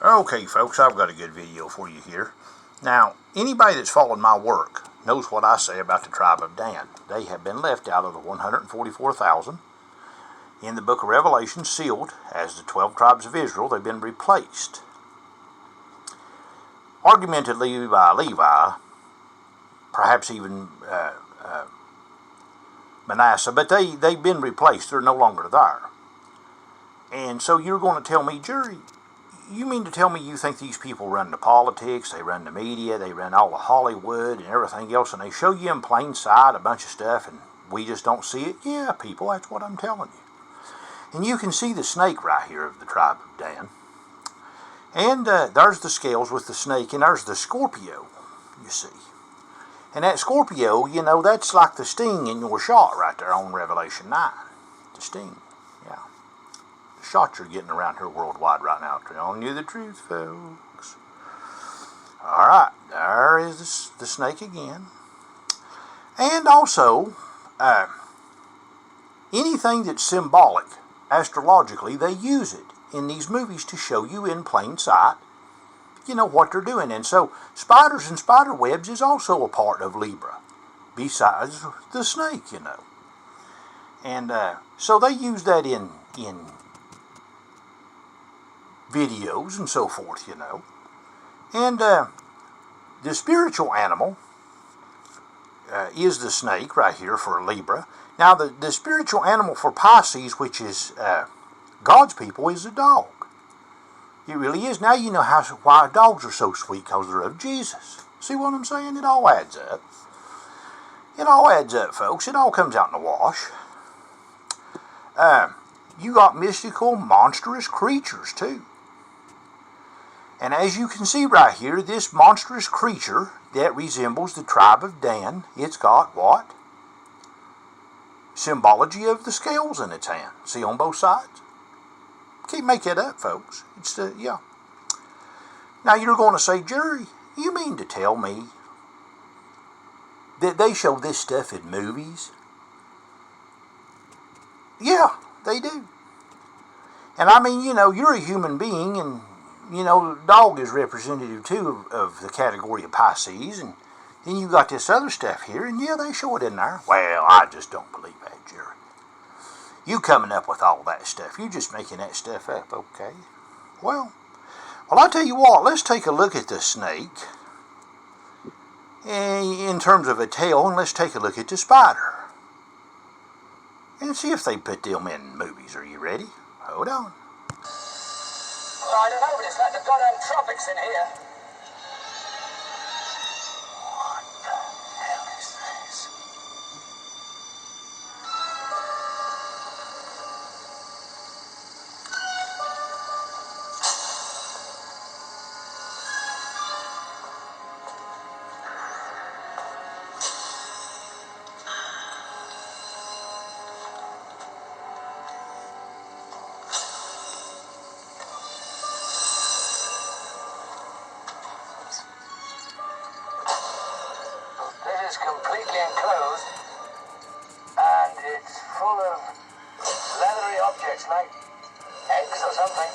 Okay, folks, I've got a good video for you here. Now, anybody that's followed my work knows what I say about the tribe of Dan. They have been left out of the 144,000. In the book of Revelation, sealed as the 12 tribes of Israel, they've been replaced. Argumentatively by Levi, perhaps even Manasseh, but they've been replaced. They're no longer there. And so you're going to tell me, Jerry, you mean to tell me you think these people run the politics, they run the media, they run all the Hollywood and everything else, and they show you in plain sight a bunch of stuff and we just don't see it? Yeah, people, that's what I'm telling you. And you can see the snake right here of the tribe of Dan. And there's the scales with the snake, and there's the Scorpio, you see. And that Scorpio, you know, that's like the sting in your shot right there on Revelation 9. The sting, yeah. The shot you're getting around here worldwide right now, telling you the truth, folks. All right, there is the snake again. And also, anything that's symbolic, astrologically, they use it in these movies to show you in plain sight, you know, what they're doing. And so spiders and spider webs is also a part of Libra, besides the snake, you know. And so they use that in videos and so forth, you know. And the spiritual animal is the snake right here for Libra. Now the spiritual animal for Pisces, which is God's people, is a dog. It really is. Now you know why dogs are so sweet, because they're of Jesus. See what I'm saying? It all adds up. It all adds up, folks. It all comes out in the wash. You got mystical, monstrous creatures, too. And as you can see right here, this monstrous creature that resembles the tribe of Dan, it's got what? Symbology of the scales in its hand. See on both sides? Can't make it up, folks. It's yeah. Now you're going to say, Jerry, you mean to tell me that they show this stuff in movies? Yeah, they do. And I mean, you know, you're a human being, and you know, the dog is representative too of the category of Pisces, and then you got this other stuff here, and yeah, they show it in there. Well, I just don't believe that, Jerry. You coming up with all that stuff. You just making that stuff up, okay? Well, I'll tell you what. Let's take a look at the snake in terms of a tail, and let's take a look at the spider and see if they put them in movies. Are you ready? Hold on. Well, I don't know, but it's like the goddamn tropics in here. What the hell is this? This is completely enclosed, and it's full of leathery objects like eggs or something.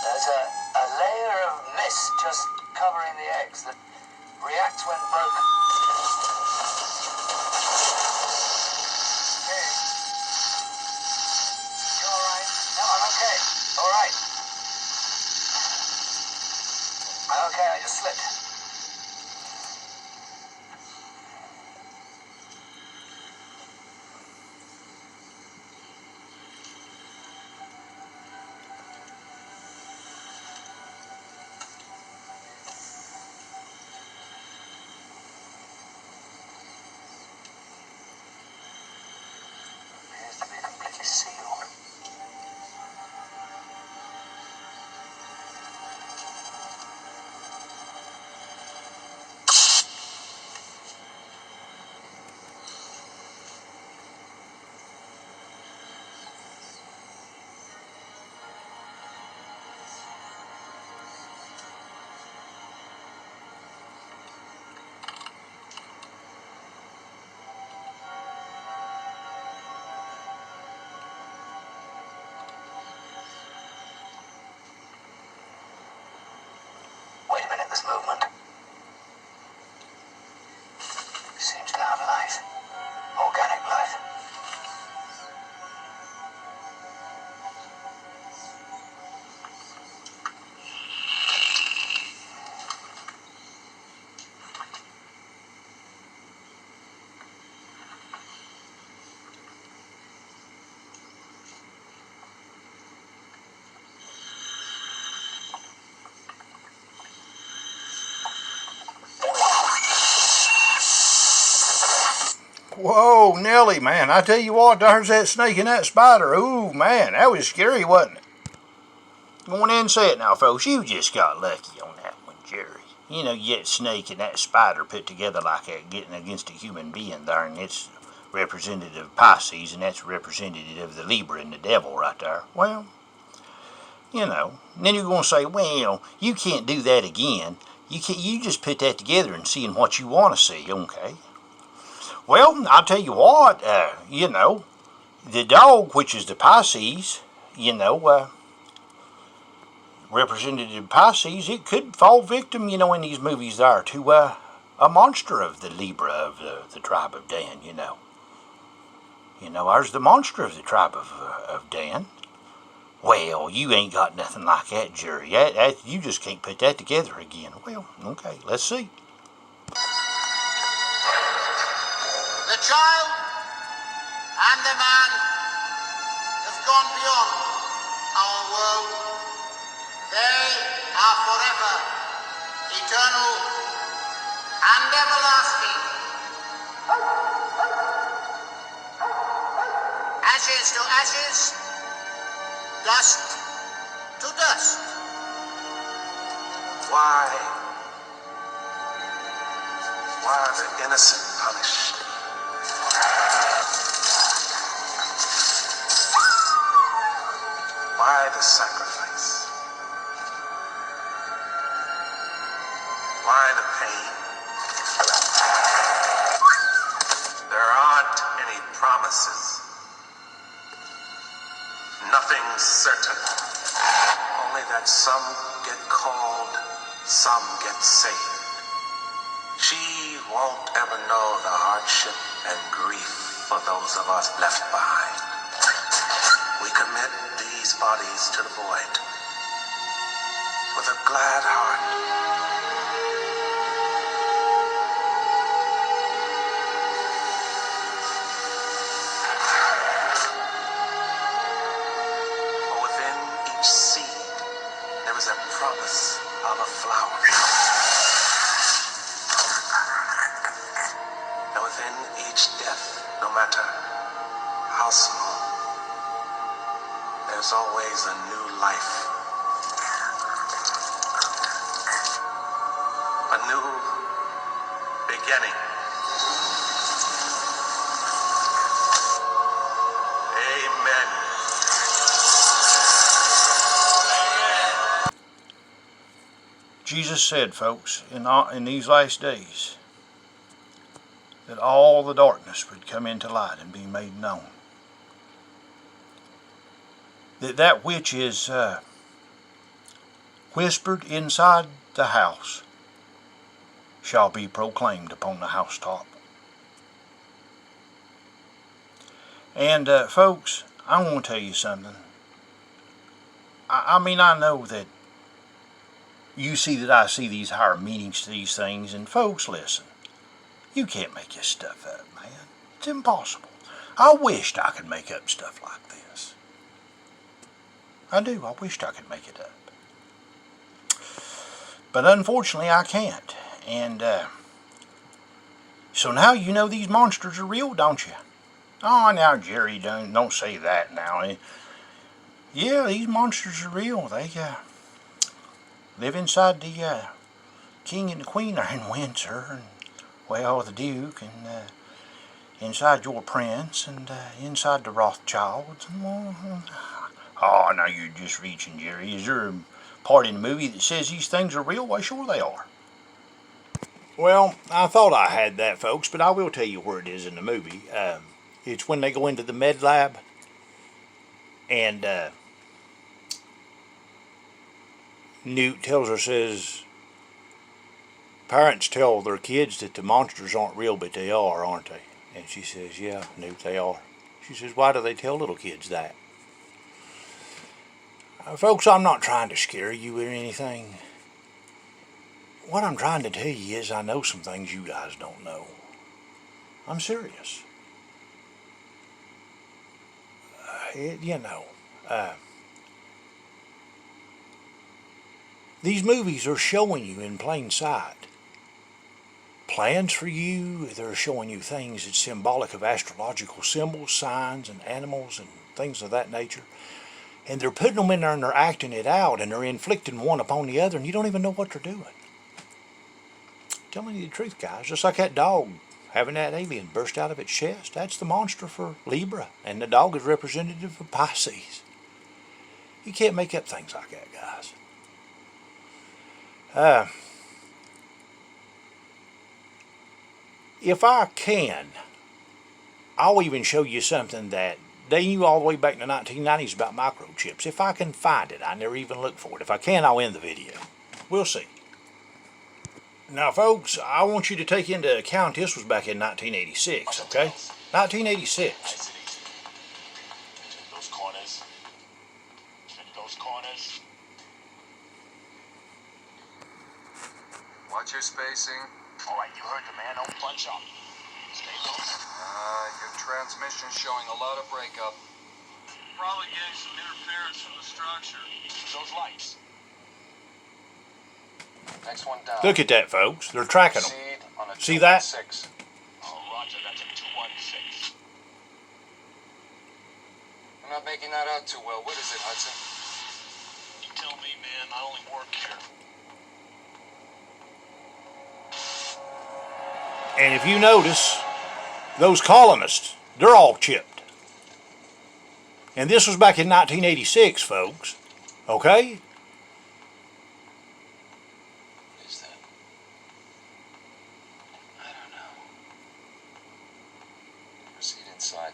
There's a layer of mist just covering the eggs that reacts when broken. Hey. You alright? No, I'm okay. Alright. Okay, I just slipped. Appears to be completely sealed. Oh, Nelly, man, I tell you what, there's that snake and that spider. Ooh, man, that was scary, wasn't it? Go on in and say it now, folks. You just got lucky on that one, Jerry. You know, you get snake and that spider put together like that, getting against a human being there, and it's representative of Pisces, and that's representative of the Libra and the devil right there. Well, you know, and then you're going to say, well, you can't do that again. You just put that together and seeing what you want to see, okay? Well, I'll tell you what, you know, the dog, which is the Pisces, you know, representative Pisces, it could fall victim, you know, in these movies there to a monster of the Libra of the tribe of Dan, you know. You know, there's the monster of the tribe of Dan. Well, you ain't got nothing like that, Jerry. You just can't put that together again. Well, okay, let's see. The child and the man have gone beyond our world. They are forever, eternal, and everlasting. Ashes to ashes, dust to dust. Why are the innocent punished? Why the sacrifice? Why the pain? There aren't any promises. Nothing's certain. Only that some get called, some get saved. She won't ever know the hardship and grief for those of us left behind. We commit these bodies to the void with a glad heart. Promise of a flower. And within each death, no matter how small, there's always a new life. A new beginning. Amen. Jesus said, folks, in these last days, that all the darkness would come into light and be made known. That which is whispered inside the house shall be proclaimed upon the housetop. And folks, I want to tell you something. I mean, I know that you see that I see these higher meanings to these things, and folks, listen, you can't make this stuff up, man. It's impossible. I wished I could make up stuff like this. I do. I wished I could make it up. But unfortunately, I can't. And so now you know these monsters are real, don't you? Oh, now, Jerry, don't say that now. Yeah, these monsters are real. They live inside the king and the queen are in Windsor, and well, the duke, and inside your prince, and inside the Rothschilds. Oh, now you're just reaching, Jerry. Is there a part in the movie that says these things are real? Why, sure they are. Well, I thought I had that, folks, but I will tell you where it is in the movie. It's when they go into the med lab, and Newt tells her, says, parents tell their kids that the monsters aren't real, but they are, aren't they? And she says, yeah, Newt, they are. She says, why do they tell little kids that? Folks, I'm not trying to scare you or anything. What I'm trying to tell you is I know some things you guys don't know. I'm serious. These movies are showing you in plain sight plans for you. They're showing you things that's symbolic of astrological symbols, signs, and animals, and things of that nature. And they're putting them in there and they're acting it out, and they're inflicting one upon the other, and you don't even know what they're doing. I'm telling you the truth, guys. Just like that dog having that alien burst out of its chest. That's the monster for Libra, and the dog is representative of Pisces. You can't make up things like that, guys. If I can, I'll even show you something that they knew all the way back in the 1990s about microchips. If I can find it, I never even looked for it. If I can, I'll end the video. We'll see. Now, folks, I want you to take into account this was back in 1986, okay? 1986. Those corners. Those corners. Watch your spacing. All right, you heard the man. Don't bunch up. Stay loose. Your transmission's showing a lot of breakup. Probably getting some interference from the structure. Those lights. Next one down. Look at that, folks. They're tracking them. Proceed on a See that? 216. Oh, Roger, that's a 216. I'm not making that out too well. What is it, Hudson? You tell me, man. I only work here. And if you notice, those colonists, they're all chipped. And this was back in 1986, folks. Okay? What is that? I don't know. Proceed inside.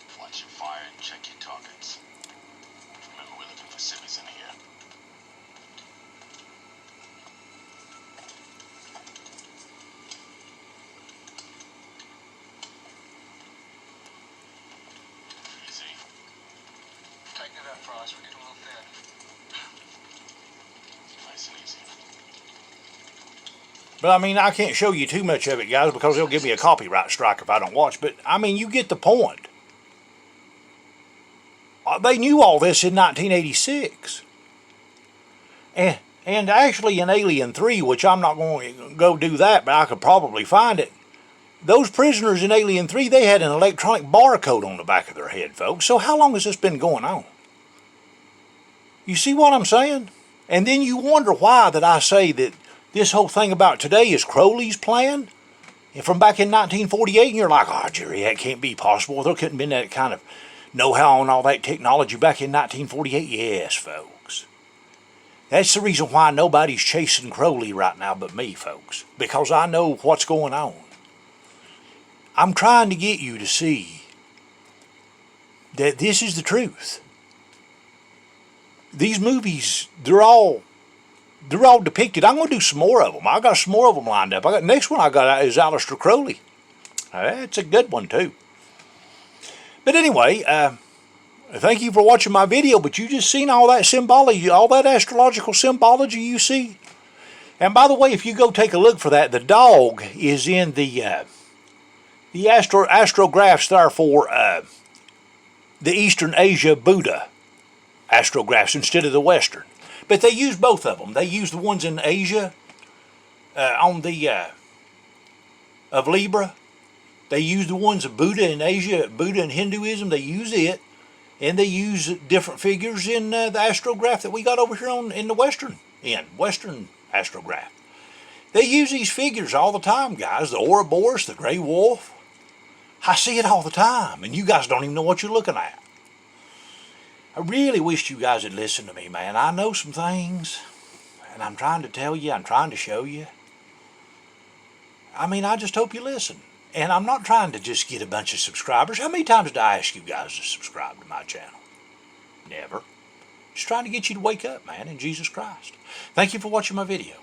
Flash your fire and check your targets. Remember, we're looking for civvies in here. Easy. Tighten it up, Frost. We're getting a little thin. Nice and easy. But I mean, I can't show you too much of it, guys, because they'll give me a copyright strike if I don't watch. But I mean, you get the point. They knew all this in 1986. And actually in Alien 3, which I'm not going to go do that, but I could probably find it. Those prisoners in Alien 3, they had an electronic barcode on the back of their head, folks. So how long has this been going on? You see what I'm saying? And then you wonder why that I say that this whole thing about today is Crowley's plan? And from back in 1948, and you're like, oh, Jerry, that can't be possible. There couldn't have been that kind of know-how and all that technology back in 1948. Yes, folks. That's the reason why nobody's chasing Crowley right now but me, folks. Because I know what's going on. I'm trying to get you to see that this is the truth. These movies, they're all depicted. I'm going to do some more of them. I got some more of them lined up. Next one I got is Aleister Crowley. That's a good one too. But anyway, thank you for watching my video. But you just seen all that symbology, all that astrological symbology you see. And by the way, if you go take a look for that, the dog is in the astrographs there for the Eastern Asia Buddha astrographs instead of the Western. But they use both of them. They use the ones in Asia on the of Libra. They use the ones of Buddha in Asia, Buddha in Hinduism. They use it, and they use different figures in the astrograph that we got over here in the Western astrograph. They use these figures all the time, guys. The Ouroboros, the Grey Wolf. I see it all the time, and you guys don't even know what you're looking at. I really wish you guys had listened to me, man. I know some things, and I'm trying to tell you, I'm trying to show you. I mean, I just hope you listen. And I'm not trying to just get a bunch of subscribers. How many times did I ask you guys to subscribe to my channel? Never. Just trying to get you to wake up, man, in Jesus Christ. Thank you for watching my video.